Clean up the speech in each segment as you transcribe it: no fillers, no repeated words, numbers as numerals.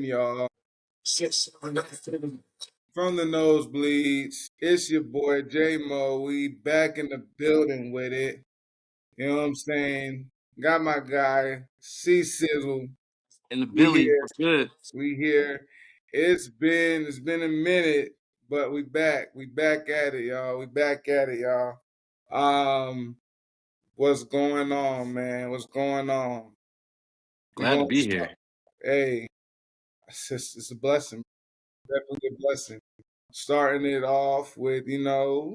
y'all. From the nosebleeds, it's your boy J Mo. We back in the building with it. You know what I'm saying? Got my guy C Sizzle. And the We Billy, here. what's good? We here. It's been a minute, but we back. We back at it, y'all. We back at it, y'all. Um, what's going on, man? What's going on? We Glad to gonna be start. here. Hey, it's a blessing. Definitely a blessing. Starting it off with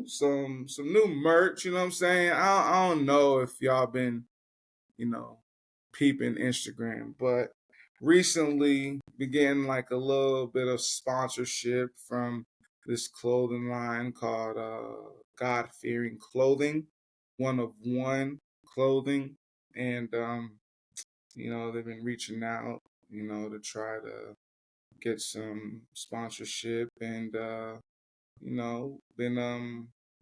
some new merch. You know what I'm saying? I don't know if y'all been you know peeping Instagram, but recently began like a little bit of sponsorship from this clothing line called God Fearing Clothing, one of one clothing, and they've been reaching out to try to get some sponsorship and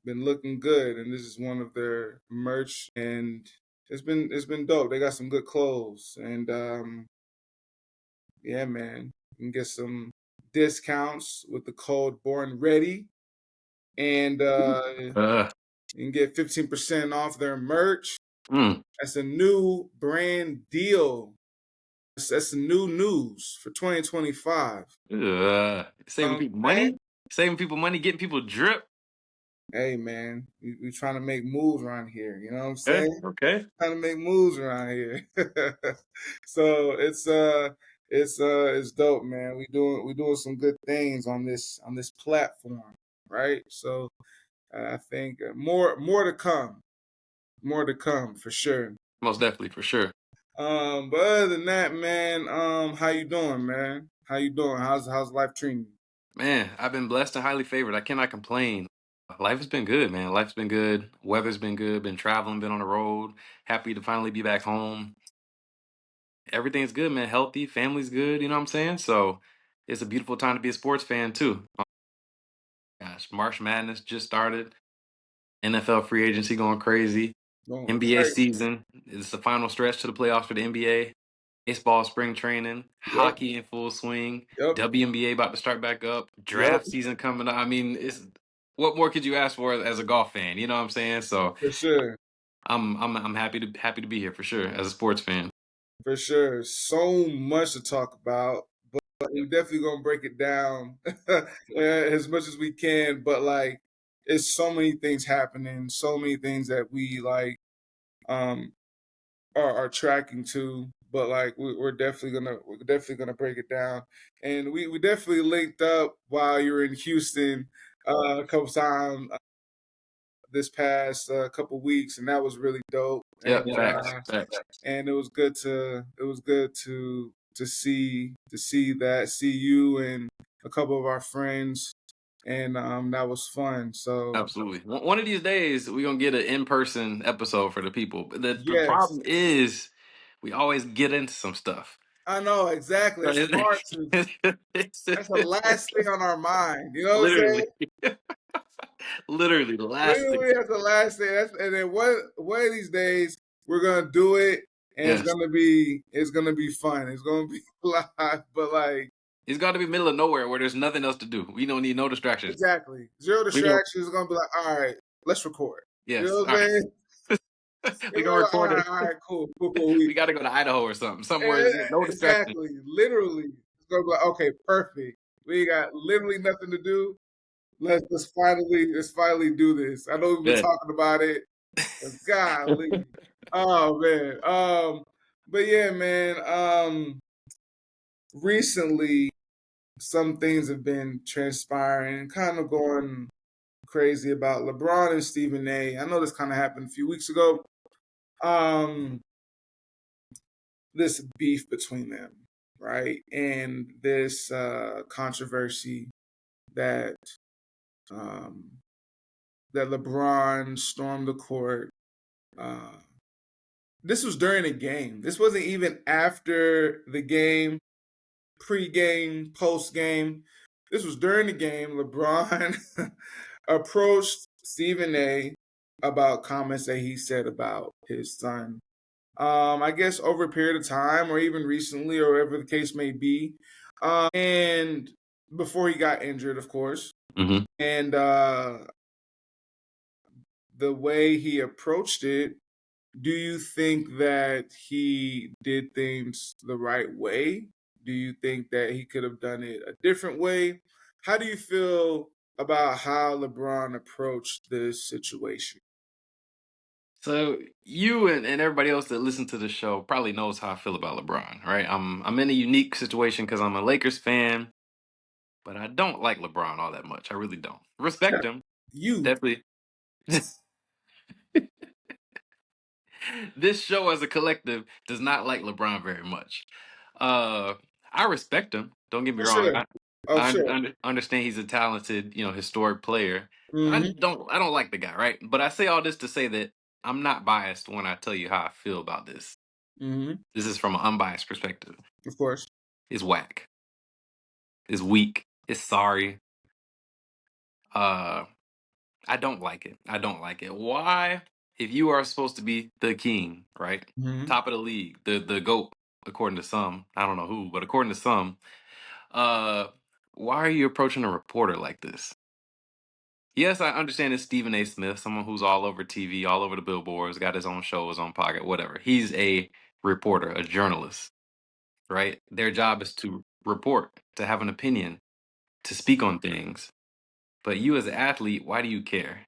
been looking good, and this is one of their merch, and it's been dope. They got some good clothes, and yeah, man, you can get some discounts with the code Born Ready, and Uh, you can get 15% off their merch. mm, That's a new brand deal. That's the new news for 2025. saving people Man, money, saving people money, getting people drip. hey man, we trying to make moves around here. You know what I'm Okay, saying? okay. Trying to make moves around here. So it's dope, man. We doing some good things on this platform, right? So I think more to come, more to come for sure. Most definitely, for sure. But other than that, man, how you doing, man? How you doing? How's life treating you? Man, I've been blessed and highly favored. I cannot complain. Life has been good, man. Life's been good. Weather's been good. Been traveling, been on the road. Happy to finally be back home. Everything's good, man. Healthy, family's good. You know what I'm saying? So it's a beautiful time to be a sports fan too. Gosh, March Madness just started. NFL free agency going crazy. Going NBA crazy. season is the final stretch to the playoffs for the NBA. Baseball spring training, Yep. hockey in full swing, Yep. WNBA about to start back up, Yep. draft season coming up. I mean, it's what more could you ask for as a golf fan? You know what I'm saying? So For sure. I'm happy to be here for sure as a sports fan. For sure. So much to talk about, but we're definitely gonna break it down as much as we can. But like, it's so many things happening, so many things that we like um are tracking to. But like, we're definitely gonna break it down, and we definitely linked up while you were in Houston a couple times this past couple weeks, and that was really dope. Yep, And facts, facts. and it was good to see you and a couple of our friends, and that was fun. So Absolutely. One of these days we're gonna get an in-person episode for the people. But the yes, problem is we always get into some stuff. I know exactly. It's hard to. That's the last thing on our mind. You know what I'm saying? Literally, literally the last thing. Literally, that's the last thing. And then one of these days we're gonna do it, and it's Yes, gonna be fun. It's gonna be live, but like it's got to be middle of nowhere where there's nothing else to do. We don't need no distractions. exactly zero We gonna distractions. It's gonna be like, all right, let's record. You know yes, what all I'm right. saying? We It's gonna gonna be like, record it. all right, cool, cool, cool. We We got to go to Idaho or something, somewhere there's no distractions. exactly, literally, it's gonna be like, okay, perfect. We got literally nothing to do. Let's finally do this. I know we've been Yeah. talking about it. But golly, oh man. But yeah, man. Recently, some things have been transpiring and kind of going crazy about LeBron and Stephen A. I know this kind of happened a few weeks ago. Um, this beef between them, right? And this controversy that um, that LeBron stormed the court. Uh, this was during a game. This wasn't even after the game, pre-game, post-game. This was during the game. LeBron approached Stephen A about comments that he said about his son. I guess over a period of time, or even recently, or whatever the case may be. And before he got injured, of course. Hmm. And the way he approached it, do you think that he did things the right way? Do you think that he could have done it a different way? How do you feel about how LeBron approached this situation? So you and everybody else that listen to the show probably knows how I feel about LeBron, right? I'm in a unique situation because I'm a Lakers fan, but I don't like LeBron all that much. I really don't. Yeah, Respect him, you definitely. This show as a collective does not like LeBron very much. Uh, I respect him. Don't get me for wrong. sure. Oh, sure. Understand he's a talented, historic player. Hmm. I don't like the guy, right? But I say all this to say that I'm not biased when I tell you how I feel about this. Hmm. This is from an unbiased perspective. Of course. It's whack. It's weak. It's sorry. Uh, I don't like it. I don't like it. Why? If you are supposed to be the king, right? Hmm. Top of the league, the GOAT, according to some. I don't know who, but according to some, uh, why are you approaching a reporter like this? Yes, I understand it's Stephen A. Smith, someone who's all over TV, all over the billboards, got his own show, his own pocket, whatever. He's a reporter, a journalist, right? Their job is to report, to have an opinion, to speak on things. But you as an athlete, why do you care?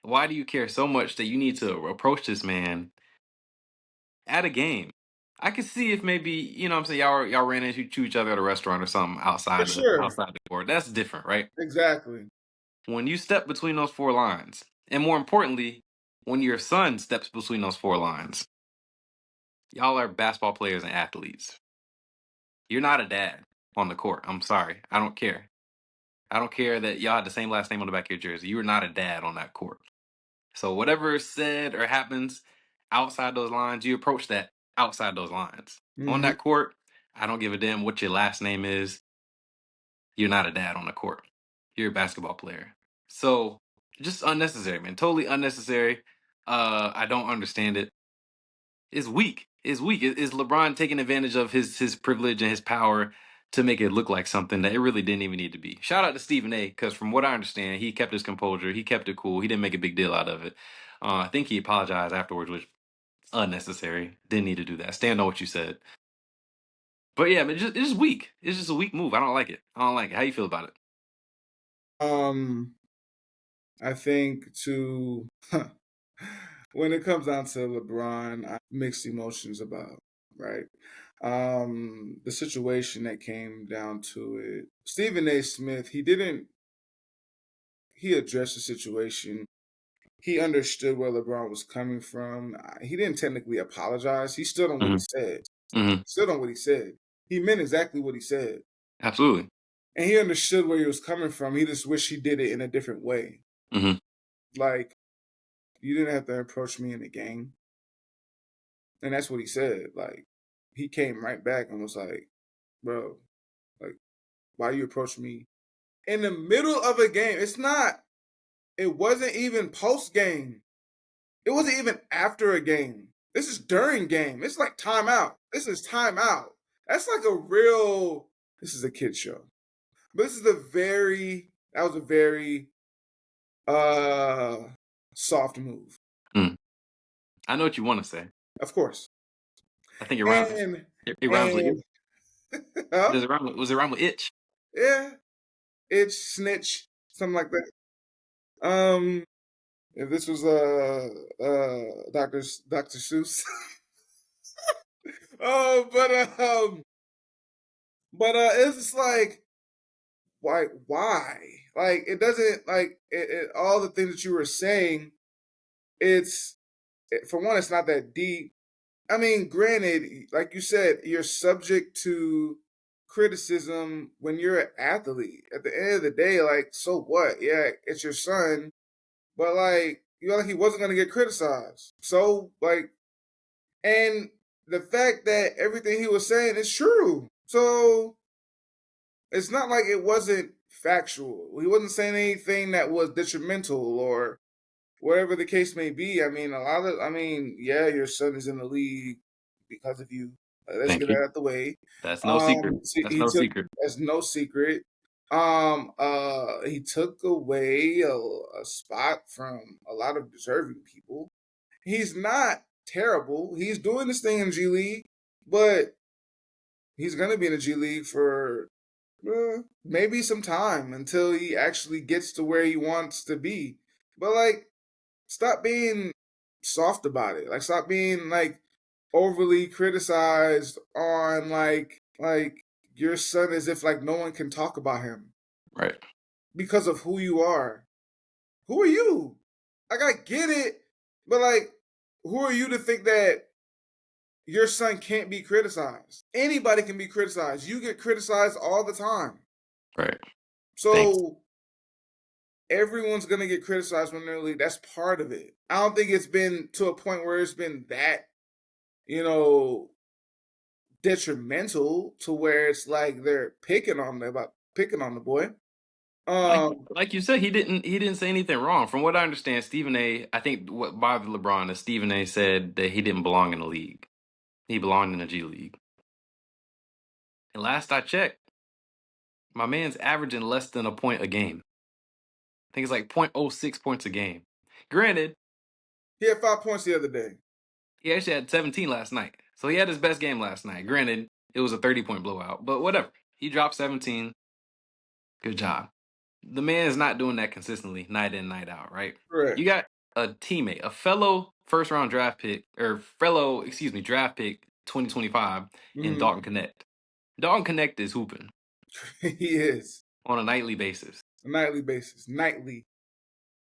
Why do you care so much that you need to approach this man at a game? I could see if maybe, what I'm saying, y'all ran into each other at a restaurant or something For sure. outside the court. That's different, right? Exactly. When you step between those four lines, and more importantly, when your son steps between those four lines, y'all are basketball players and athletes. You're not a dad on the court. I'm sorry. I don't care. I don't care that y'all had the same last name on the back of your jersey. You are not a dad on that court. So whatever is said or happens outside those lines, you approach that outside those lines. On Hmm. that court, I don't give a damn what your last name is. You're not a dad on the court. You're a basketball player. So just unnecessary, man. Totally unnecessary. I don't understand it. It's weak. It's weak. Is LeBron taking advantage of his privilege and his power to make it look like something that it really didn't even need to be? Shout out to Stephen A. Because from what I understand, he kept his composure. He kept it cool. He didn't make a big deal out of it. I think he apologized afterwards, which unnecessary. Didn't need to do that. Stand on what you said. But yeah, it's just weak. It's just a weak move. I don't like it. I don't like it. How you feel about it? Um, I think to when it comes down to LeBron, I mixed emotions about, right? The situation that came down to it. Stephen A. Smith, he addressed the situation. He understood where LeBron was coming from. He didn't technically apologize. He stood on what he Hmm. said. Hmm. Stood on what he said. He meant exactly what he said. Absolutely. And he understood where he was coming from. He just wished he did it in a different way. Hmm. Like, you didn't have to approach me in the game. And that's what he said. Like, he came right back and was like, bro, like, why you approach me in the middle of a game? It wasn't even post game. It wasn't even after a game. This is during game. It's like timeout. This is timeout. That's like this is a kid show. But that was a very uh soft move. Mm. I know what you want to say. Of course. I think it rhymes. And It rhymes with and huh? does it rhyme with, was it rhyme with itch? Yeah, it's snitch, something like that. If this was Dr. Seuss. Oh, it's just like why? Like it doesn't like all the things that you were saying. For one, it's not that deep. I mean, granted, like you said, you're subject to criticism when you're an athlete. At the end of the day, like, so what? Yeah, it's your son, but like, you know, like he wasn't gonna get criticized. So like, and the fact that everything he was saying is true. So it's not like it wasn't factual. He wasn't saying anything that was detrimental or whatever the case may be. I mean, yeah, your son is in the league because of you. Let's get Thank you. that out the way. That's no secret. That's He no took secret. that's no secret. He took away a spot from a lot of deserving people. He's not terrible. He's doing this thing in G League, but he's gonna be in the G League for maybe some time until he actually gets to where he wants to be. But like, stop being soft about it. Like, stop being like overly criticized on like your son as if like no one can talk about him Right. because of who you are. Who are you? Like, I get it, but like, who are you to think that your son can't be criticized? Anybody can be criticized. You get criticized all the time. Right. Thanks. So everyone's gonna get criticized when they're in the league. That's part of it. I don't think it's been to a point where it's been that, you know, detrimental to where it's like they're picking on the boy. Like Um, like you said, he didn't say anything wrong. From what I understand, Stephen A. I think what bothered LeBron is Stephen A. said that he didn't belong in the league. He belonged in the G League. And last I checked, my man's averaging less than a point a game. I think it's like point oh 0.06 points a game. Granted, he had 5 points the other day. he actually had 17 last night. So he had his best game last night. Granted, it was a 30-point blowout, but whatever. He dropped 17. Good job. The man is not doing that consistently, night in, night out, right? Correct. You got a teammate, a fellow first round draft pick, or fellow, excuse me, draft pick 2025 in Mhm. Dalton Connect. Dalton Connect is hooping He is on a nightly basis. a nightly basis. Nightly.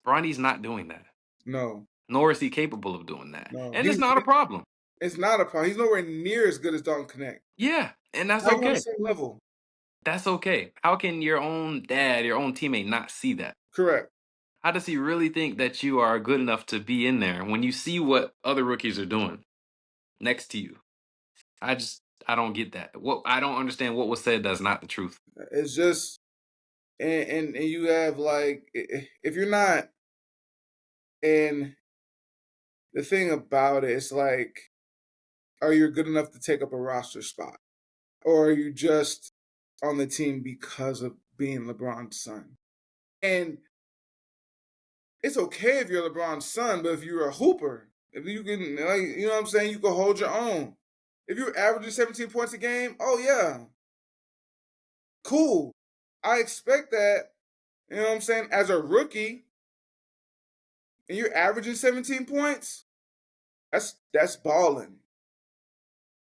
Bronny's not doing that, No, nor is he capable of doing that. no. And it's not a problem. It's not a problem. He's nowhere near as good as Dalton Connect. Yeah, and that's Not even on the okay. same level. That's okay. How can your own dad, your own teammate not see that? Correct. How does he really think that you are good enough to be in there when you see what other rookies are doing next to you? I just I don't get that. What I don't understand what was said that's not the truth. It's just and you have like if you're not, and the thing about it is like, are you good enough to take up a roster spot? Or are you just on the team because of being LeBron's son? And it's okay if you're LeBron's son, but if you're a hooper, if you can, like, you know what I'm saying, you can hold your own. If you're averaging 17 points a game, oh yeah, cool. I expect that, you know what I'm saying, as a rookie, and you're averaging 17 points, that's balling.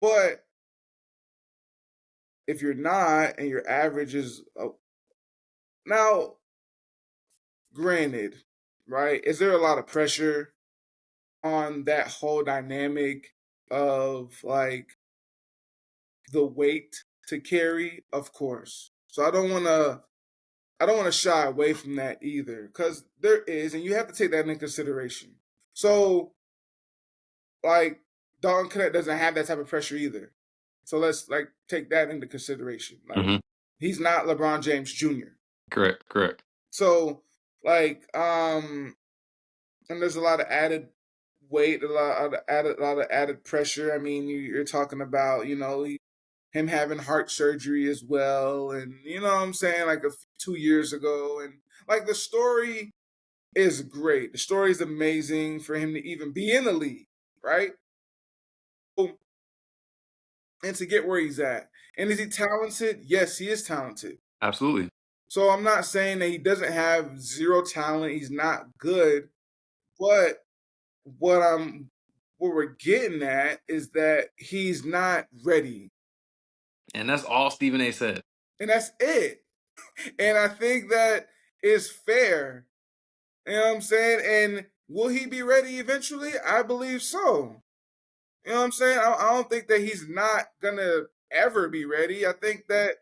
But if you're not and your average is now, granted, right? Is there a lot of pressure on that whole dynamic of like the weight to carry? Of course. So I don't want to shy away from that either, because there is, and you have to take that into consideration. So like Dalton Connect doesn't have that type of pressure either. So let's like take that into consideration. Like, Hmm. he's not LeBron James Jr. Correct. Correct. So like and there's a lot of added weight, a lot of added pressure. I mean, you're talking about, him having heart surgery as well, and you know what I'm saying, like 2 years ago, and like the story is great. The story is amazing for him to even be in the league, right? So, and to get where he's at. And is he talented? Yes, he is talented. Absolutely. So I'm not saying that he doesn't have zero talent. He's not good, but what I'm what we're getting at is that he's not ready. And that's all Stephen A. said. And that's it. And I think that is fair. You know what I'm saying? And will he be ready eventually? I believe so. You know what I'm saying? I don't think that he's not gonna ever be ready. I think that,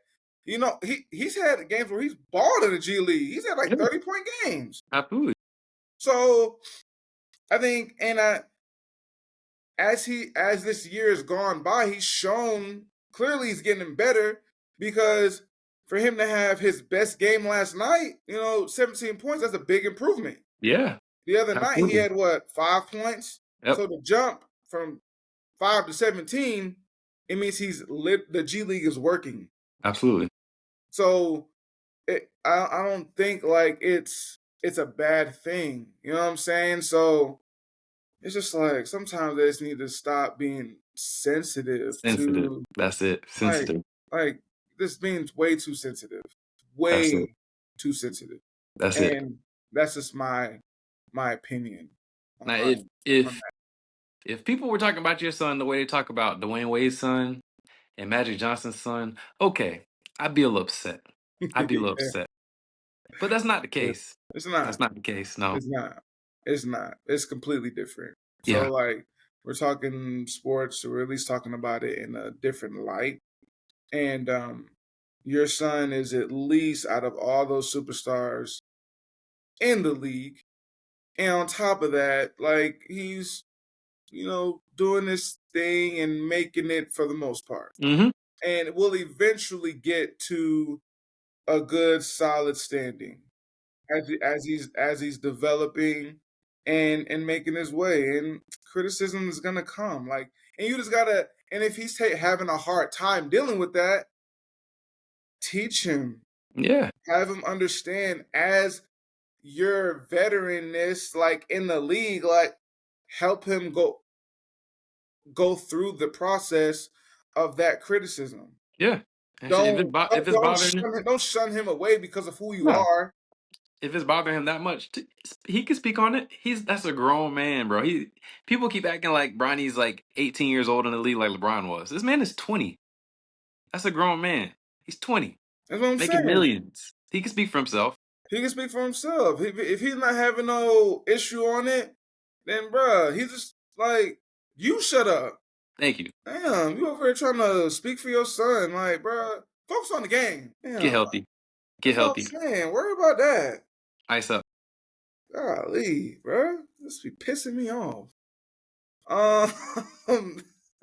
he's had games where he's balled in the G League. He's had like Yeah, 30-point games. absolutely. So I think, and as this year has gone by, he's shown clearly he's getting better, because for him to have his best game last night, 17 points, that's a big improvement. Yeah, The other night he absolutely. had what, 5 points? Yep. So the jump from 5 to 17 it means the G League is working. Absolutely. So I don't think like it's a bad thing. You know what I'm saying? So it's just like sometimes they just need to stop being sensitive Sensitive. to That's it. like Sensitive. like this being way too sensitive, That's it. way too sensitive, That's it. and that's just my opinion Now, on on if people were talking about your son the way they talk about Dwayne Wade's son and Magic Johnson's son, okay, I'd be a little upset. I'd be a little that. upset. But that's not the Yeah. case. It's That's not. not the case. No. It's not. It's not. It's completely different. So Yeah. like we're talking sports, or we're at least talking about it in a different light. And your son is at least out of all those superstars in the league. And on top of that, like he's, doing this thing and making it for the most part. Hmm. And will eventually get to a good solid standing as he's developing and making his way, and criticism is gonna come, like, and you just gotta, and if he's having a hard time dealing with that, teach him, Yeah. have him understand as your veteranness, like in the league, like help him go through the process of that criticism. Yeah. And if don't if don't, it's don't bothering him, shun him, don't shun him away because of who you no. are. If it's bothering him that much, he can speak on it. That's a grown man, bro. People keep acting like Bronny's like 18 years old in the league like LeBron was. This man is 20. That's a grown man. He's 20, That's what I'm making saying. millions. He can speak for himself. He can speak for himself. If he's not having no issue on it, then bruh, he's just like, you shut up. Thank you. Damn, you over here trying to speak for your son. Like, bruh, focus on the game. Get Damn, healthy. Get that's what healthy. I'm saying. Worry about that. Ice up. Golly, bruh. This be pissing me off. Um,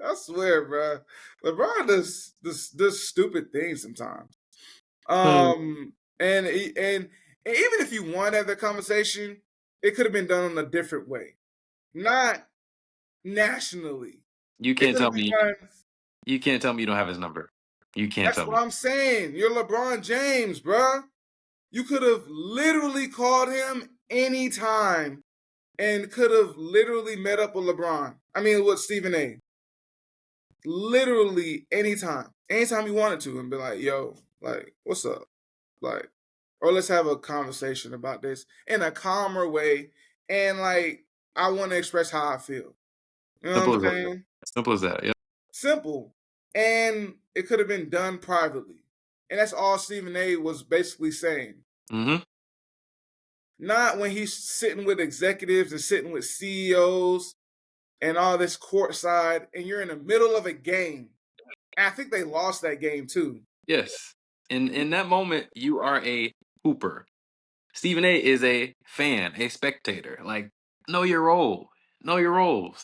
I swear, bruh. LeBron does stupid things sometimes. Hmm. And even if you want to have the conversation, it could have been done in a different way, not nationally. You It can't could have tell been me. done. You can't tell me you don't have his number. You can't That's tell what me. I'm saying. You're LeBron James, bruh. You could have literally called him anytime and could have literally met up with LeBron. I mean, with Stephen A. Literally anytime you wanted to, and be like, "Yo, like, what's up?" Like, or let's have a conversation about this in a calmer way. And like, I want to express how I feel. You know what I'm Simple as that. saying? Simple as that. Yeah. Simple. And it could have been done privately. And that's all Stephen A was basically saying. Mm-hmm. Not when he's sitting with executives and sitting with CEOs and all this courtside, and you're in the middle of a game. And I think they lost that game too. Yes. In that moment, you are a hooper. Stephen A is a fan, a spectator. Like, know your role. Know your roles.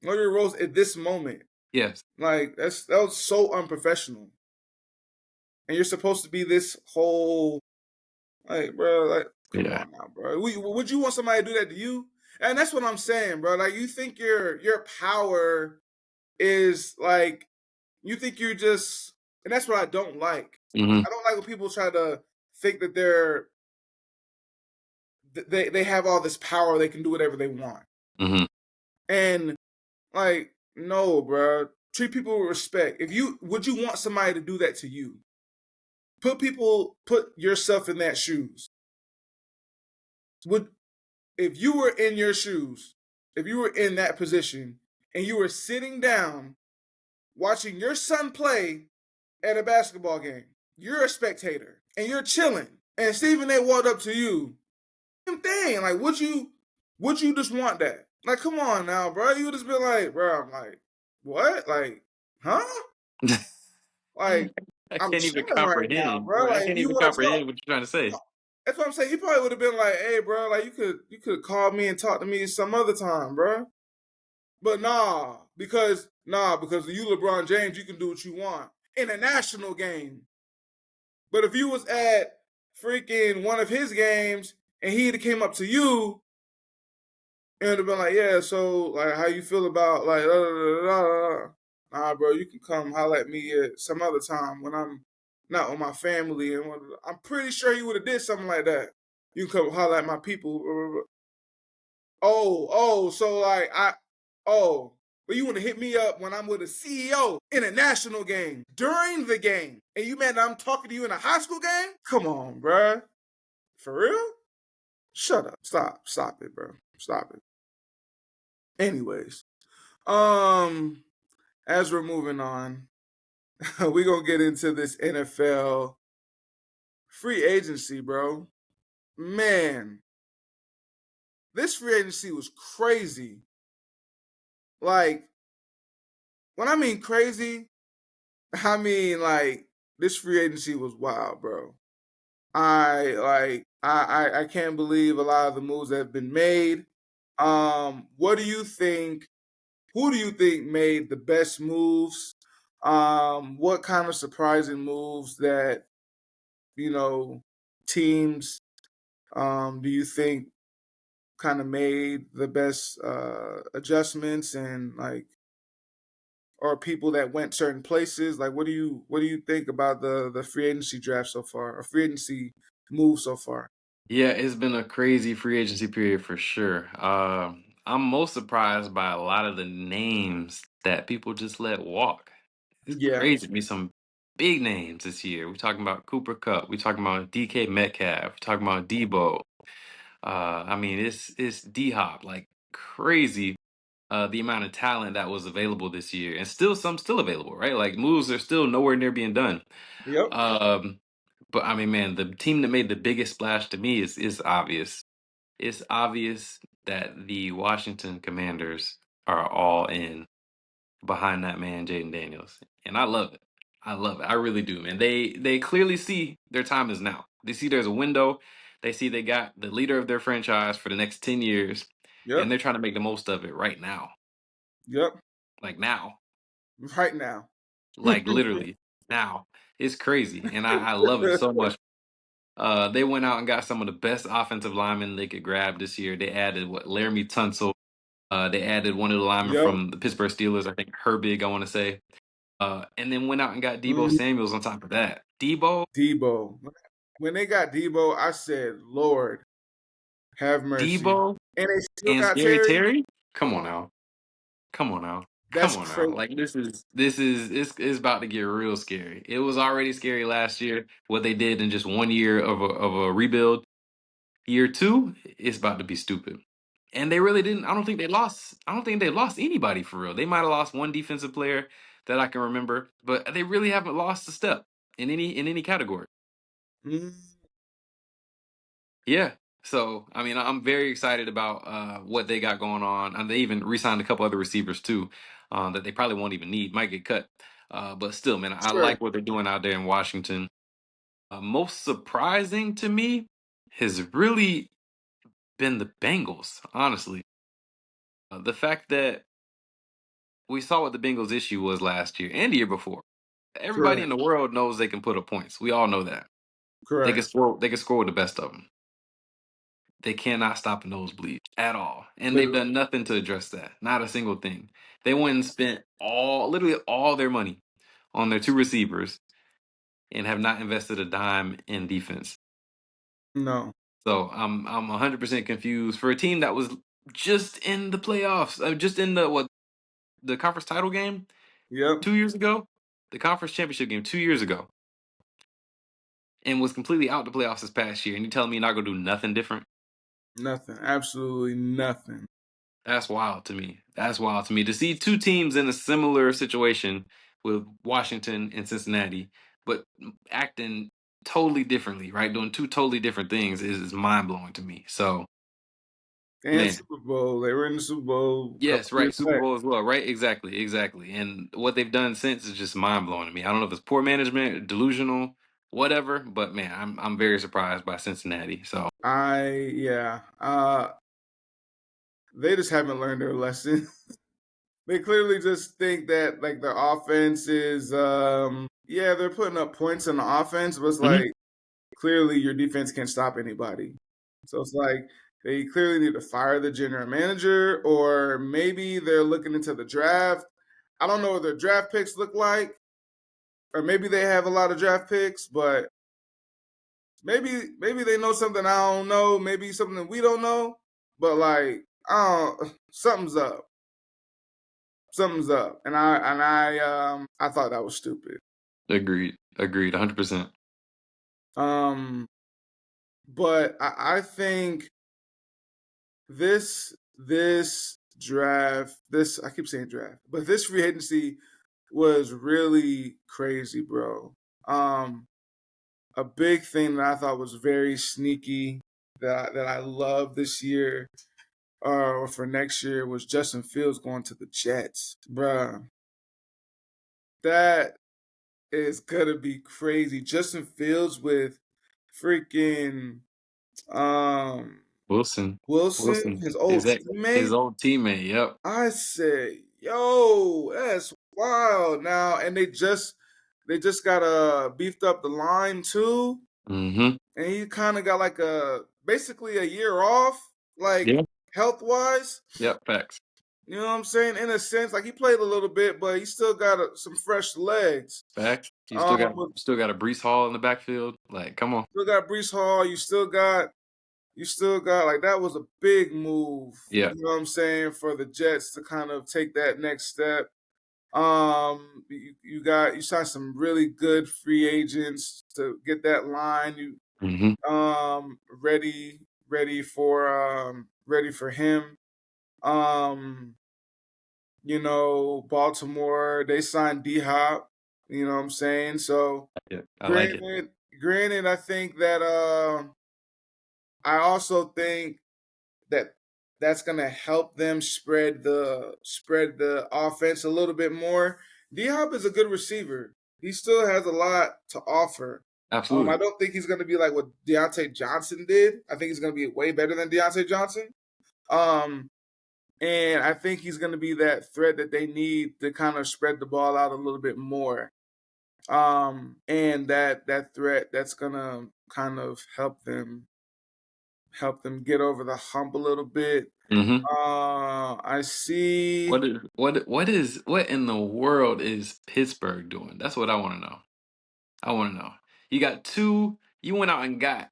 Know your roles at this moment. Yes. Like that was so unprofessional. And you're supposed to be this whole, like, bro, like, come Yeah. on now, bro. Would you want somebody to do that to you? And that's what I'm saying, bro. Like, you think your power is like, you think you're just, and that's what I don't like. Mm-hmm. I don't like when people try to think that they have all this power, they can do whatever they want. Mm-hmm. And like, no, bro. Treat people with respect. Would you want somebody to do that to you? Put yourself in that shoes. Would If you were in your shoes, if you were in that position and you were sitting down watching your son play at a basketball game, you're a spectator and you're chilling, and Stephen A walked up to you, same thing. Like, would you just want that? Like, come on now, bro. You would just be like, bro, I'm like, what? Like, huh? Like, I I'm can't even chilling right now, comprehend. bro. Right, I Like, if can't you even want to comprehend talk, what you're trying to say. that's what I'm saying. He probably would have been like, "Hey, bro, like you could call me and talk to me some other time, bro." But because you LeBron James, you can do what you want in a national game. But if you was at freaking one of his games and he'd have came up to you and would have been like, "Yeah, so like, how you feel about like?" Da, da, da, da, da. Nah, bro, you can come holler at me at some other time when I'm not with my family, and I'm pretty sure you would have did something like that. You can come holler at my people. So like but you want to hit me up when I'm with a CEO in a national game during the game, and you mad that I'm talking to you in a high school game? Come on, bruh. For real? Shut up. Stop it, bro. Stop it. Anyways, um, as we're moving on, we're gonna get into this NFL free agency, bro. Man, this free agency was crazy. Like, when I mean crazy, I mean like this free agency was wild, bro. I can't believe a lot of the moves that have been made. What do you think? Who do you think made the best moves? What kind of surprising moves that you know teams do you think kind of made the best adjustments, and like, or people that went certain places? Like, what do you think about the free agency draft so far, or free agency move so far? Yeah, it's been a crazy free agency period for sure. I'm most surprised by a lot of the names that people just let walk. It's Yeah. crazy to be some big names this year. We're talking about Cooper Cup. We're talking about DK Metcalf. We're talking about Debo. I mean, it's D Hop, like crazy. The amount of talent that was available this year, and still some still available, right? Like moves are still nowhere near being done. Yep. Um, but I mean, man, the team that made the biggest splash to me is obvious. It's obvious that the Washington Commanders are all in behind that man, Jaden Daniels, and I love it. I love it. I really do, man. They clearly see their time is now. They see there's a window. They see they got the leader of their franchise for the next 10 years, and Yep. they're trying to make the most of it right now. Yep. Like now, Right now. like literally now. It's crazy, and I love it so much. They went out and got some of the best offensive linemen they could grab this year. They added what Laramie Tunsil. They added one of the linemen Yep. from the Pittsburgh Steelers, I think Herbig, I want to say. And then went out and got Debo Mhm. Samuels on top of that. Debo, Debo. When they got Debo, I said, Lord, have mercy. Debo, And they still and got Scary Terry. Terry. Come on now, come on now, come That's on now. crazy. Like this is it's about to get real scary. It was already scary last year what they did in just 1 year of a rebuild. Year two, it's about to be stupid. And they really didn't. I don't think they lost. I don't think they lost anybody for real. They might have lost one defensive player that I can remember, but they really haven't lost a step in any category. Mm, Yeah. So I mean, I'm very excited about what they got going on, and they even re-signed a couple other receivers too that they probably won't even need. Might get cut, but still, man, I sure. like what they're doing out there in Washington. Most surprising to me has really been the Bengals, honestly. The fact that we saw what the Bengals' issue was last year and the year before. Everybody in Correct. the world knows they can put up points. We all know that. They can Correct. score. They can score with the best of them. They cannot stop a nosebleed at all, and they've Literally. done nothing to address that. Not a single thing. They went and spent literally all their money on their two receivers and have not invested a dime in defense. No. So I'm 100% confused for a team that was just in the playoffs, just in the conference title game Yep. 2 years ago, the conference championship game 2 years ago, and was completely out the playoffs this past year. And you telling me you're not gonna do nothing different? Nothing. Absolutely nothing. That's wild to me. That's wild to me to see two teams in a similar situation with Washington and Cincinnati, but acting totally differently, right? Doing two totally different things is mind blowing to me. So, And man, Super Bowl. They were in the Super Bowl a couple yes, right. years Super back. Bowl as well, right? Exactly, exactly. And what they've done since is just mind blowing to me. I don't know if it's poor management, delusional, whatever, but man, I'm very surprised by Cincinnati. So, Yeah. They just haven't learned their lesson. They clearly just think that like their offense is yeah, they're putting up points on the offense, but it's mhm. like clearly your defense can't stop anybody. So it's like they clearly need to fire the general manager, or maybe they're looking into the draft. I don't know what their draft picks look like, or maybe they have a lot of draft picks, but maybe they know something I don't know, maybe something we don't know. But like, I don't, something's up. Something's up. I thought that was stupid. Agreed. Agreed. 100%. Um, but I think this draft, this I keep saying draft, but this free agency was really crazy, bro. A big thing that I thought was very sneaky that I love this year or for next year was Justin Fields going to the Jets, bruh. That is gonna be crazy. Justin Fields with freaking um Wilson. Wilson, Wilson. his old Exactly. His teammate. old teammate. Yep. I said, yo, that's wild now. And they just got beefed up the line too. Mm-hmm. And he kind of got like a basically a year off, like Yeah. health wise. Yep. Facts. You know what I'm saying? In a sense, like he played a little bit, but he still got some fresh legs. Facts. You But still got a Brees Hall in the backfield. Like, come on. still got Brees Hall. You still got like that was a big move. Yeah. You know what I'm saying for the Jets to kind of take that next step. You signed some really good free agents to get that line. You Mm-hmm. ready for him. Um, Baltimore, they signed D Hop, you know what I'm saying? So Yeah. I like it. granted, I think that I also think that that's gonna help them spread the offense a little bit more. D Hop is a good receiver. He still has a lot to offer. I Absolutely. don't think he's gonna be like what Deontay Johnson did. I think he's gonna be way better than Deontay Johnson. Um, and I think he's gonna be that threat that they need to kind of spread the ball out a little bit more. And that threat that's gonna kind of help them get over the hump a little bit. Mm-hmm. I see. What in the world is Pittsburgh doing? That's what I want to know. I want to know. You got two. You went out and got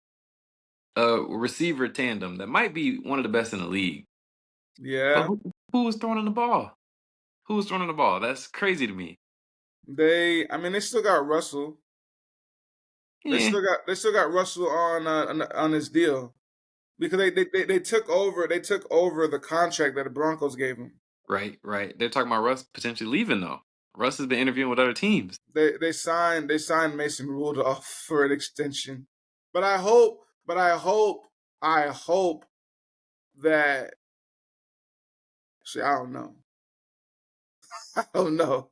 a receiver tandem that might be one of the best in the league. But Yeah, who was throwing the ball? Who was throwing the ball? That's crazy to me. I mean, they still got Russell. They Yeah. still got they still got Russell on his deal because they took over the contract that the Broncos gave him. Right. Right. They're talking about Russ potentially leaving though. Russ has been interviewing with other teams. They signed Mason Rudolph for an extension, but I hope that. See, I don't know. I don't know.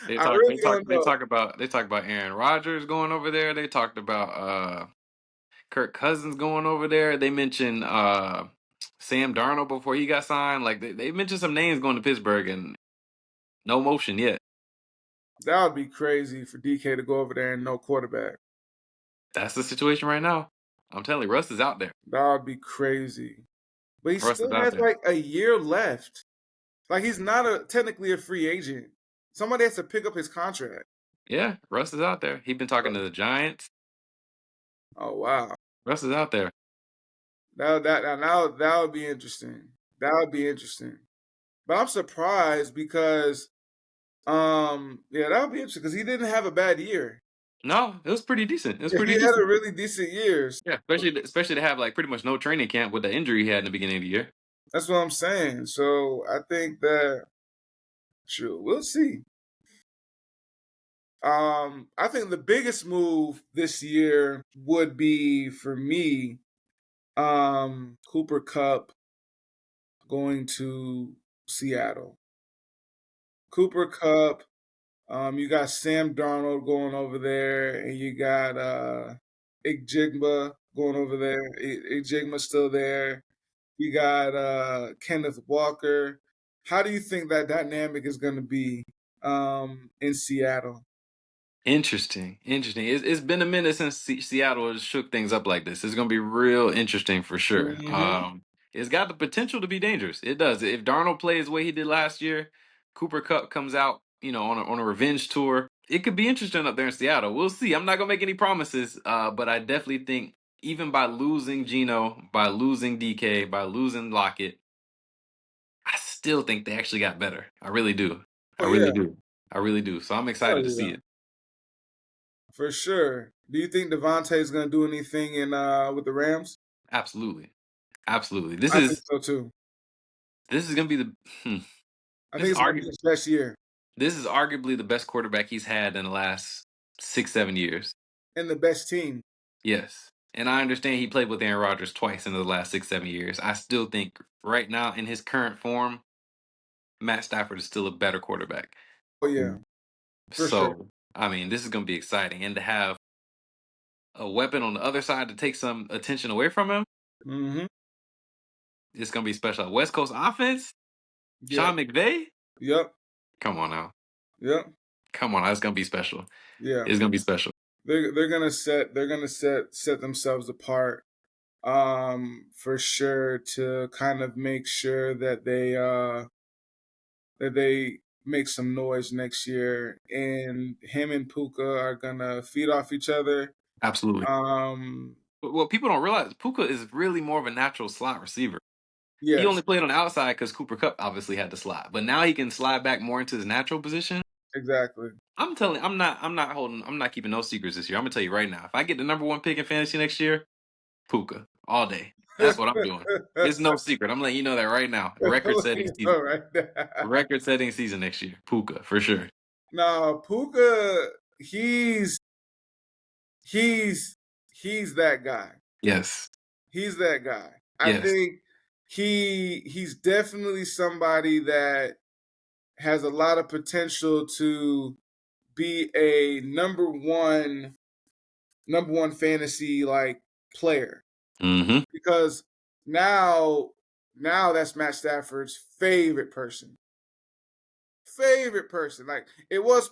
They I talk. They really talk. don't They know. talk about. They talk about Aaron Rodgers going over there. They talked about Kirk Cousins going over there. They mentioned Sam Darnold before he got signed. Like they mentioned some names going to Pittsburgh and no motion yet. That would be crazy for DK to go over there and no quarterback. That's the situation right now. I'm telling you, Russ is out there. That would be crazy. But he Russ is still out has there. like a year left. Like he's not technically a free agent. Somebody has to pick up his contract. Yeah, Russ is out there. He's been talking to the Giants. Oh wow. Russ is out there. That would be interesting. That would be interesting. But I'm surprised because yeah, that would be interesting because he didn't have a bad year. No, it was pretty decent. It was Yeah, he pretty had a decent. really decent year. Yeah, especially to have like pretty much no training camp with the injury he had in the beginning of the year. That's what I'm saying. So I think that sure, we'll see. I think the biggest move this year would be for me, Cooper Cup going to Seattle. Cooper Cup, you got Sam Darnold going over there, and you got Igjigba going over there. Igjigba's still there. You got Kenneth Walker. How do you think that dynamic is going to be in Seattle? Interesting, interesting. It's been a minute since Seattle has shook things up like this. It's gonna be real interesting for sure. Hmm. It's got the potential to be dangerous. It does. If Darnold plays the way he did last year, Cooper Cup comes out on a revenge tour. It could be interesting up there in Seattle. We'll see. I'm not gonna make any promises, but I definitely think even by losing Gino, by losing DK, by losing Lockett, I still think they actually got better. I really do. I Oh really yeah, do. I really do. So I'm oh excited to see yeah, it. for sure. Do you think Devontae's gonna do anything in with the Rams? Absolutely. Absolutely. This I think is so too. this is gonna be the hmm, I this think is it's gonna be argu his best year this is arguably the best quarterback he's had in the last 6, 7 years. and the best team. Yes. And I understand he played with Aaron Rodgers twice in the last 6, 7 years. I still think right now in his current form, Matt Stafford is still a better quarterback. Oh yeah, Mm. for sure. So, I mean, this is going to be exciting. And to have a weapon on the other side to take some attention away from him, Hmm. it's going to be special. West Coast offense, Yep. Sean McVay, Yep. come on now. Yep. Come on, now. It's going to be special. Yeah. It's going to be special. They're gonna set themselves apart for sure to kind of make sure that they make some noise next year, and him and Puka are gonna feed off each other. Absolutely. Um, But what people don't realize, Puka is really more of a natural slot receiver. He yes, only played on the outside because Cooper Cup obviously had to slide, but now he can slide back more into his natural position. exactly. I'm not keeping no secrets this year. I'm gonna tell you right now. If I get the number one pick in fantasy next year, Puka all day. That's what I'm doing. It's no secret. I'm letting you know that right now. All right. Record setting season next year. Puka for sure. No, Puka, he's he's that guy. Yes. He's that guy. I Yes. think he's definitely somebody that has a lot of potential to be a number one fantasy like player, Mm-hmm. because now now that's Matt Stafford's favorite person. Favorite person. Like it was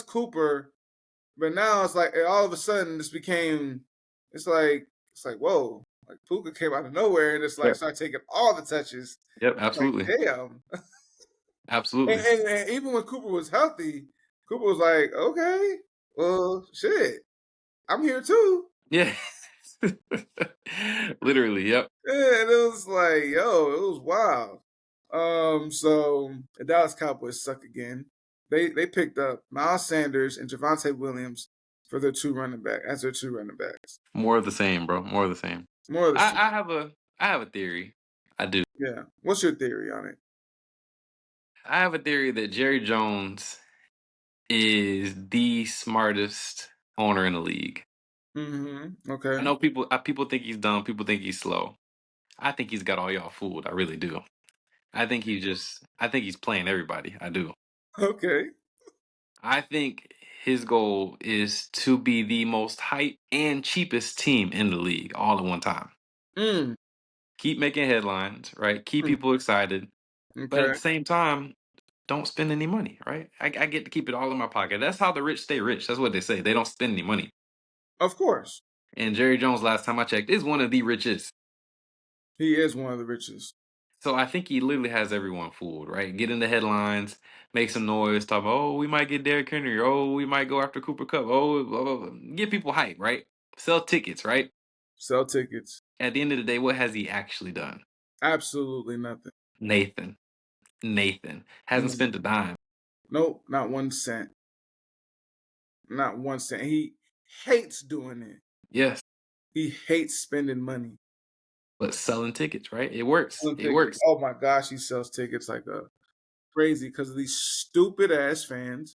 Cooper, but now it's like all of a sudden this became it's like whoa, like Puka came out of nowhere and it's like Yep. started taking all the touches. Yep. Like Absolutely. damn. and, Absolutely. and, and even when Cooper was healthy, Cooper was like, okay, well shit, I'm here too. Yeah. Literally. Yep. Yeah, and it was like, yo, it was wild. So the Dallas Cowboys suck again. They picked up Miles Sanders and Javante Williams for their two running back as their two running backs. More of the same, bro. More of the same. More of the same. I have a theory. I do. Yeah. What's your theory on it? I have a theory that Jerry Jones is the smartest owner in the league. I Okay. know people think he's dumb, people think he's slow. I think he's got all y'all fooled. I really do. I think he's playing everybody. I do. Okay. I think his goal is to be the most hype and cheapest team in the league all at one time. Mm. Keep making headlines, right? Keep Mm. people excited, but at Okay. the same time, don't spend any money, right? I get to keep it all in my pocket. That's how the rich stay rich. That's what they say. They don't spend any money. Of course. And Jerry Jones, last time I checked, is one of the richest. He is one of the richest. So I think he literally has everyone fooled, right? Get in the headlines, make some noise, talk about, oh, we might get Derrick Henry, oh, we might go after Cooper Cup, oh, blah, blah, blah. Get people hype, right? Sell tickets, right? Sell tickets. At the end of the day, what has he actually done? Absolutely nothing. Nathan. Nathan. Hasn't Mm. spent a dime. Nope, not 1 cent. Not 1 cent. He hates doing it. Yes. He hates spending money. But selling tickets, right? It works. Selling It tickets. works. Oh my gosh, he sells tickets like a crazy because of these stupid ass fans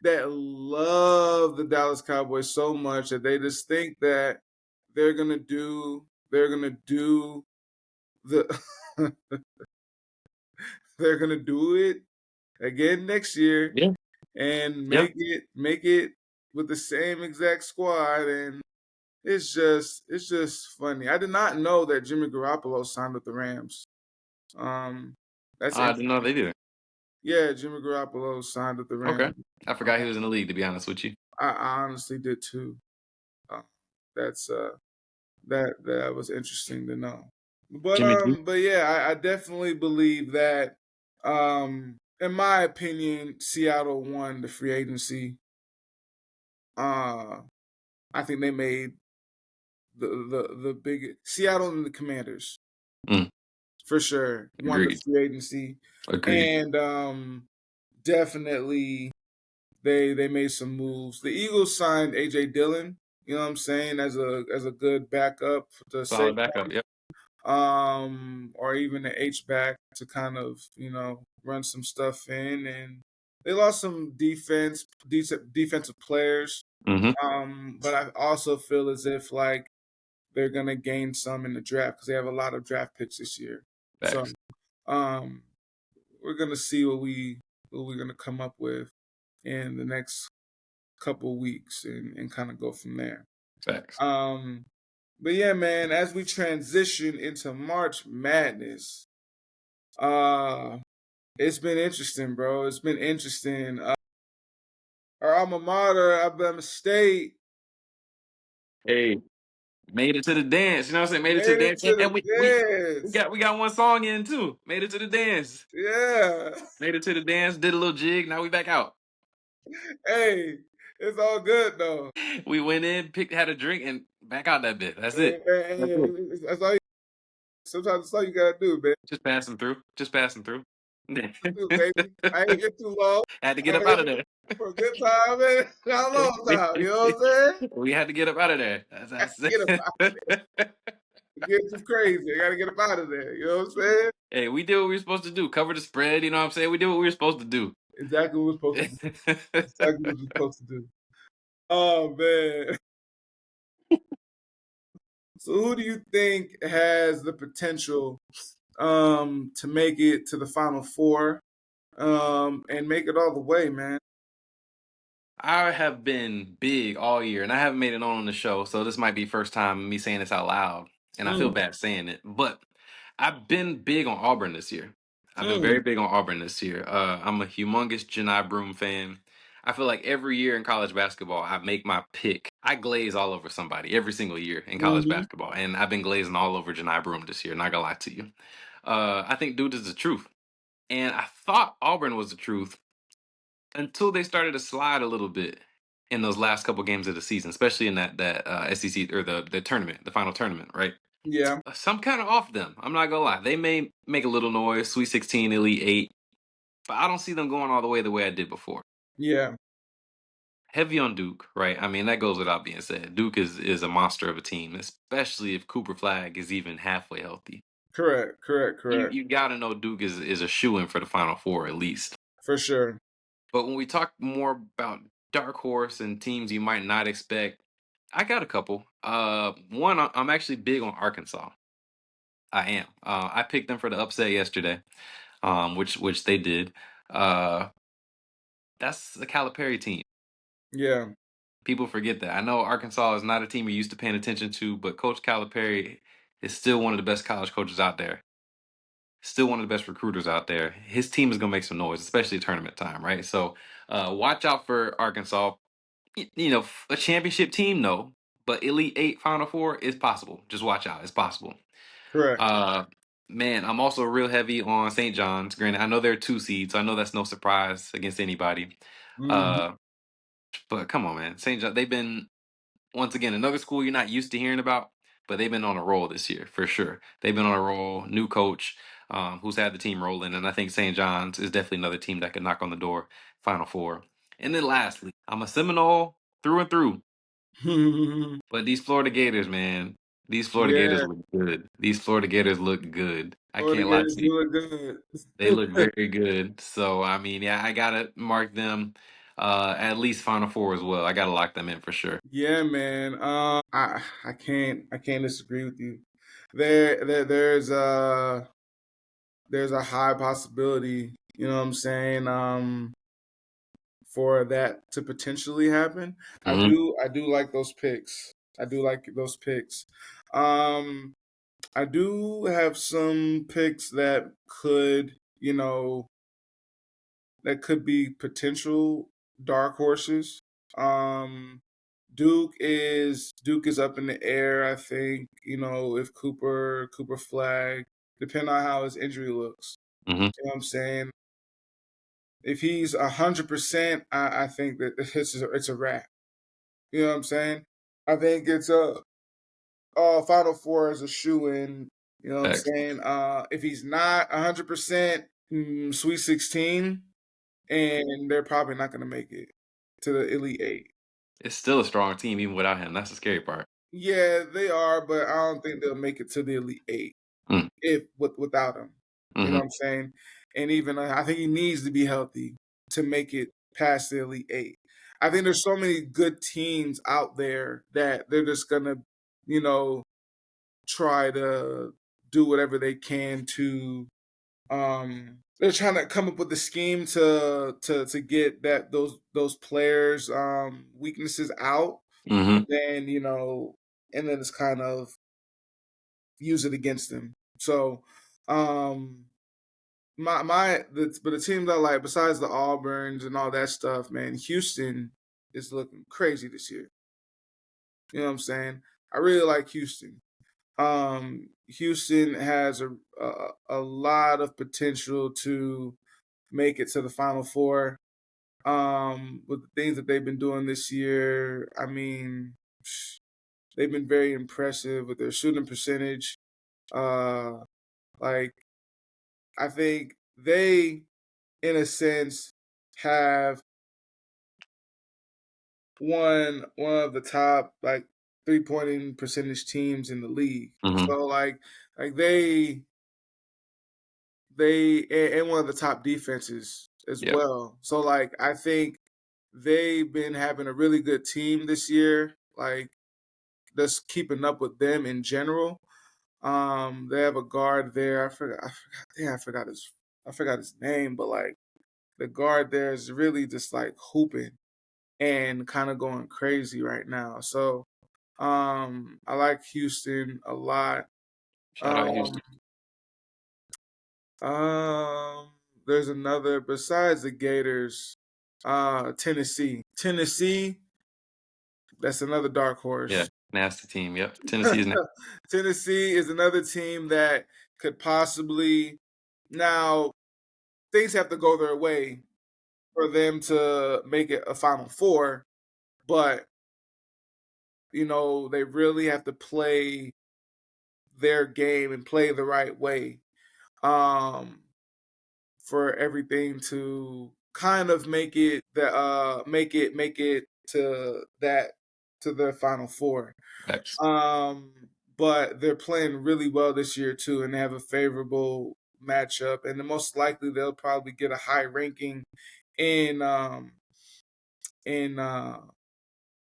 that love the Dallas Cowboys so much that they just think that they're gonna do the they're gonna do it again next year Yeah. and Yeah. make it with the same exact squad, and it's just funny. I did not know that Jimmy Garoppolo signed with the Rams. Um, that's I didn't know interesting. they did. Yeah, Jimmy Garoppolo signed with the Okay. Rams. I forgot he Um, was in the league, to be honest with you. I honestly did too. Uh, that's that was interesting to know. But Jimmy G. but yeah, I definitely believe that um in my opinion, Seattle won the free agency. Uh, I think they made the big Seattle and the Commanders Mm, for sure won the agreed. free agency, Agreed. and definitely they made some moves. The Eagles signed AJ Dillon. You know what I'm saying, as a good backup to Solid Saquon, backup. Yep. or even the H back to kind of run some stuff in, and they lost some decent defensive players. Mm-hmm. But I also feel as if like they're gonna gain some in the draft because they have a lot of draft picks this year. So Facts. um, we're gonna see what we're gonna come up with in the next couple weeks and kind of go from there. Facts. Um, but yeah, man, as we transition into March Madness, uh, it's been interesting, bro. It's been interesting. Our alma mater, Alabama State, Hey, made it to the dance. You know what I'm saying? Made it to made the it dance, to and the we dance. got one song in too. Made it to the dance. Yeah. Made it to the dance. Did a little jig. Now we back out. Hey, it's all good though. We went in, had a drink, and back out that bit. That's it. Hey, hey, That's it. hey, that's all. Sometimes that's all you gotta do, man. Just passing through. Just passing through. Do, baby. I ain't here too long. Had to I get up ain't out of here there. for a good time, man. Not a long time. You know what I'm saying? We had to get up out of there. That's Get up out. it. Get too crazy. I gotta get up out of there. You know what I'm saying? Hey, we did what we were supposed to do. Cover the spread. You know what I'm saying? We did what we were supposed to do. Exactly what we're supposed to do. Exactly what we're supposed to do. Oh man. So who do you think has the potential to make it to the final four? And make it all the way, man. I have been big all year, and I haven't made it on the show, so this might be first time me saying this out loud, and I feel Mm, bad saying it, but I've been big on Auburn this year. I've been very mm, big on Auburn this year. I'm a humongous Janai Broom fan. I feel like every year in college basketball, I make my pick. I glaze all over somebody every single year in college mm-hmm. basketball, and I've been glazing all over Janai Broom this year. Not gonna lie to you. I think dude is the truth, and I thought Auburn was the truth until they started to slide a little bit in those last couple games of the season, especially in that SEC or the tournament, the final tournament, right? Yeah, So I'm kind of off them. I'm not gonna lie. They may make a little noise, Sweet 16, Elite Eight, but I don't see them going all the way I did before. yeah. Heavy on Duke, right? I mean, that goes without being said. Duke is a monster of a team, especially if Cooper Flag is even halfway healthy. Correct, correct, correct. You gotta know Duke is a shoe in for the Final Four at least. For sure. But when we talk more about dark horse and teams you might not expect, I got a couple. One, I'm actually big on Arkansas. I am. I picked them for the upset yesterday, which they did. Uh, that's the Calipari team. Yeah, People forget that. I know Arkansas is not a team you're used to paying attention to, but Coach Calipari is still one of the best college coaches out there. Still one of the best recruiters out there. His team is gonna make some noise, especially tournament time, right? So watch out for Arkansas. A championship team, no, but Elite Eight, Final Four is possible. Just watch out, it's possible. correct. Uh, man, I'm also real heavy on St. John's. Granted, I know they're two seeds, so I know that's no surprise against anybody. Mm-hmm. Uh, but come on, man, St. John, they've been once again another school you're not used to hearing about, but they've been on a roll this year for sure. They've been on a roll. New coach, who's had the team rolling, and I think St. John's is definitely another team that could knock on the door. Final Four, and then lastly, I'm a Seminole through and through. But these Florida Gators, man, these Florida Gators Yeah, look good. These Florida Gators look good. I Florida can't lie Gators to you. do it good. They look very good. So I mean, yeah, I gotta mark them at least Final Four as well. I gotta lock them in for sure. Yeah, man. I can't disagree with you. There's a high possibility. You know what I'm saying? For that to potentially happen. Hmm. I do like those picks. I do like those picks. Um, I do have some picks that could, that could be potential dark horses. Um, Duke is up in the air. I think if Cooper Flag, depending on how his injury looks. Hmm. You know what I'm saying? If he's 100%, I think that it's a wrap. You know what I'm saying? I think it's a Final Four is a shoe in. You know what I'm Facts. saying? If he's not 100%, Sweet 16, and they're probably not going to make it to the Elite Eight. It's still a strong team even without him. That's the scary part. Yeah, they are, but I don't think they'll make it to the Elite Eight Mm, if without him. You know mhm, what I'm saying? And even I think he needs to be healthy to make it past the Elite Eight. I think there's so many good teams out there that they're just gonna, you know, try to do whatever they can to they're trying to come up with a scheme to get those players weaknesses out, mhm, and then and then it's kind of use it against them. So um but the teams I like besides the Auburns and all that stuff, man, Houston is looking crazy this year. You know what I'm saying? I really like Houston. Houston has a lot of potential to make it to the Final Four. With the things that they've been doing this year, I mean, they've been very impressive with their shooting percentage. Uh, like I think they, in a sense, have one of the top like 3 pointing percentage teams in the league. mhm. So like they and one of the top defenses as Yep. well. So like I think they've been having a really good team this year. Like just keeping up with them in general. They have a guard there. I forgot his name, but like the guard there is really just like hooping and kind of going crazy right now. So I like Houston a lot. Shout out Um Houston. um there's another besides the Gators, Tennessee. Tennessee, that's another dark Yeah, horse. nasty team. Yep. Tennessee is nasty. Tennessee is another team that could possibly now things have to go their way for them to make it a Final Four, but they really have to play their game and play the right way um, for everything to kind of make it to their Final Four. Facts. Um, but they're playing really well this year too, and they have a favorable matchup, and the most likely they'll probably get a high ranking in in uh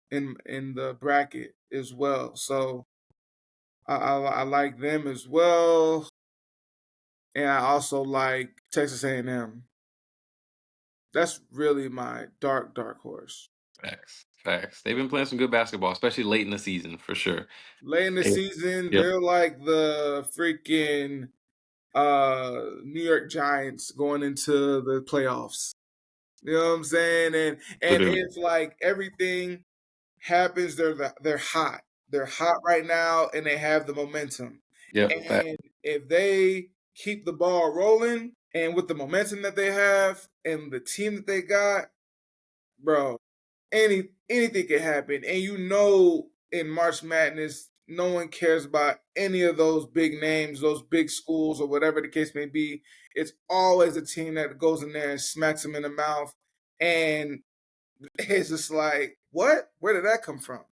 in the bracket as well. So I like them as well, and I also like Texas A&M. That's really my dark horse. Facts. Facts. They've been playing some good basketball, especially late in the season for sure. Late in the They- season, Yep. they're like the freaking New York Giants going into the playoffs. You know what I'm saying? And Literally. if like everything happens, they're hot. They're hot right now, and they have the momentum. Yep. Facts. And if they keep the ball rolling, and with the momentum that they have, and the team that they got, bro, anything can happen. And in March Madness, no one cares about any of those big names, those big schools, or whatever the case may be. It's always a team that goes in there and smacks them in the mouth, and it's just like, what? Where did that come from?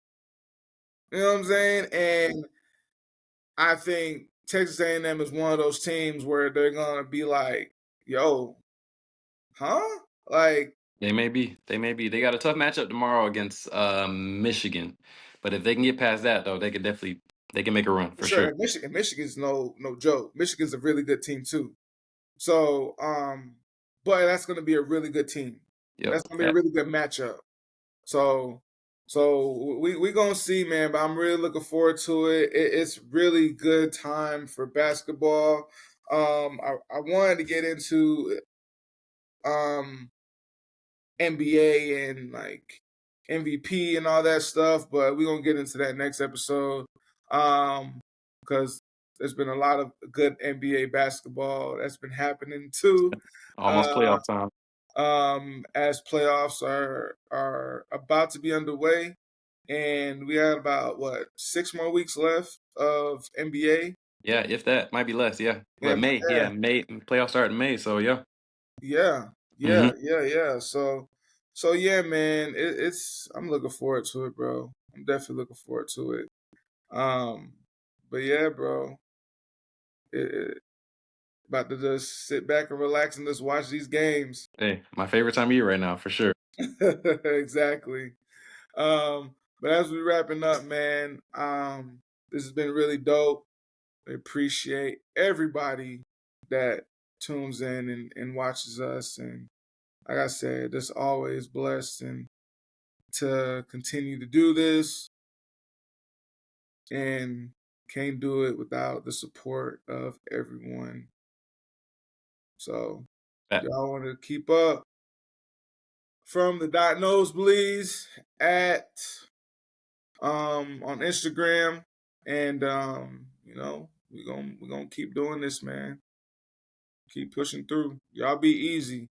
You know what I'm saying? And I think Texas A&M is one of those teams where they're gonna be like, "Yo, huh?" Like, They may be. They may be. They got a tough matchup tomorrow against Michigan. But if they can get past that though, they can make a run for for sure. sure. And Michigan's no joke. Michigan's a really good team too. So, but that's gonna be a really good team. Yep. That's gonna be a Facts. really good matchup. So, so we gonna see, man. But I'm really looking forward to it. It's really good time for basketball. I wanted to get into um NBA and like MVP and all that stuff, but we're gonna get into that next episode. Because there's been a lot of good NBA basketball that's been happening too. Almost Uh playoff time. as playoffs are about to be underway, and we have about what 6 more weeks left of NBA. Yeah, if that might be less. Yeah, but And May, yeah, May playoffs start in May. So yeah. yeah, Hmm. yeah. So yeah, man, it's I'm looking forward to it, bro. I'm definitely looking forward to it. Um, but yeah, bro, it, about to just sit back and relax and just watch these games. Hey, my favorite time of year right now for sure. Exactly. But as we wrapping up, man, this has been really dope. I appreciate everybody that tunes in and watches us. And like I said, just always blessed and to continue to do this and can't do it without the support of everyone. So Yeah. y'all want to keep up from the dot nosebleeds at on Instagram, and we're gonna keep doing this, man. Keep pushing through. Y'all be easy.